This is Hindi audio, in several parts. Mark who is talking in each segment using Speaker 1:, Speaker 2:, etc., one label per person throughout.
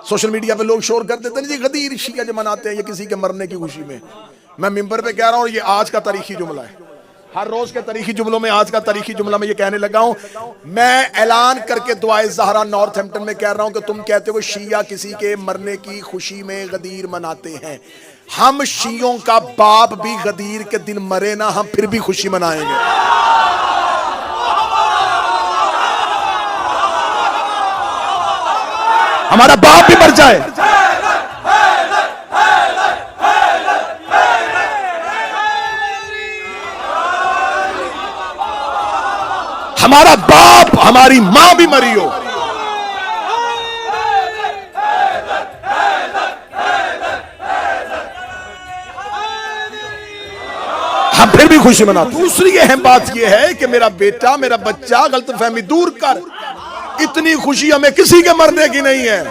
Speaker 1: सोशल मीडिया पे लोग शोर कर देते हैं जी गदीर शिया जो मनाते हैं ये किसी के मरने की खुशी में। मैं मिंबर पे कह रहा हूँ ये आज का तारीखी जुमला है, हर रोज के तारीखी जुमलों में आज का तारीखी जुमला मैं ये कहने लगा हूं। मैं ऐलान करके दुआए ज़हरा नॉर्थहैम्पटन में कह रहा हूं कि तुम कहते हो शिया किसी के मरने की खुशी में गदीर मनाते हैं, हम शियों का बाप भी गदीर के दिन मरे ना, हम फिर भी खुशी मनाएंगे। हमारा बाप भी मर जाए, हमारा बाप हमारी मां भी मरी हो, हम फिर भी खुशी मनाते। दूसरी अहम बात यह है कि मेरा बेटा मेरा बच्चा गलतफहमी दूर कर, इतनी खुशी हमें किसी के मरने की नहीं है।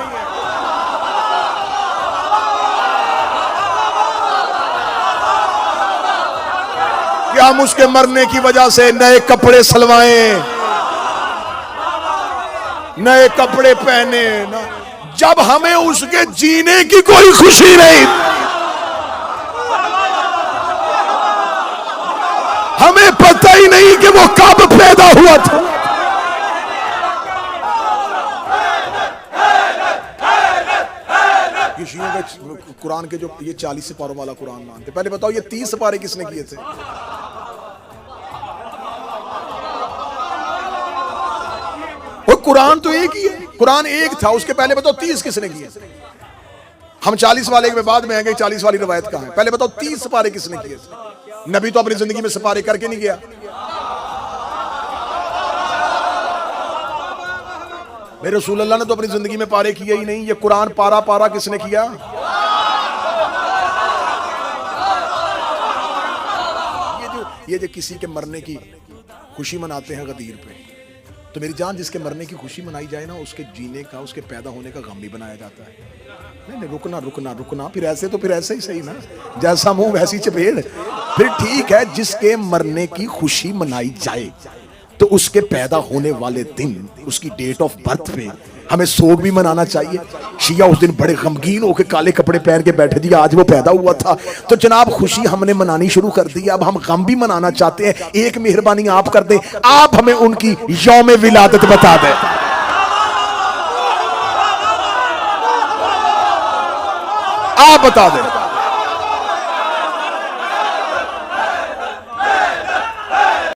Speaker 1: क्या हम उसके मरने की वजह से नए कपड़े सलवाएं, नए कपड़े पहने ना, जब हमें उसके जीने की कोई खुशी नहीं, हमें पता ही नहीं कि वो कब पैदा हुआ था। कुरान के जो ये 40 सिपारों वाला कुरान मानते, पहले बताओ ये 30 सिपारे किसने किए थे? वो कुरान तो एक ही है, कुरान एक था, उसके पहले बताओ 30 किसने किए? हम 40 वाले के बाद में आएंगे, 40 वाली रवायत कहां है? पहले बताओ 30 सिपारे किसने किए थे? नबी तो अपनी जिंदगी में सिपारे करके नहीं गया। मेरे रसूल अल्लाह ने तो अपनी जिंदगी में पारे किए ही नहीं। ये कुरान पारा पारा किसने किया? ये जो किसी के मरने की खुशी मनाते हैं गदीर पे, तो मेरी जान जिसके मरने की खुशी मनाई जाए ना, उसके जीने का उसके पैदा होने का गम भी बनाया जाता है। नहीं रुकना रुकना रुकना, फिर ऐसे तो फिर ऐसे ही सही ना, जैसा मुंह वैसी चपेट। फिर ठीक है, जिसके मरने की खुशी मनाई जाए तो उसके पैदा होने वाले दिन, उसकी डेट ऑफ बर्थ पे हमें सोग भी मनाना चाहिए। शिया उस दिन बड़े गमगीन होकर काले कपड़े पहन के बैठे दिया, आज वो पैदा हुआ था, तो जनाब खुशी हमने मनानी शुरू कर दी। अब हम गम भी मनाना चाहते हैं। एक मेहरबानी आप कर दें, आप हमें उनकी यौम विलादत बता दें। आप बता दें।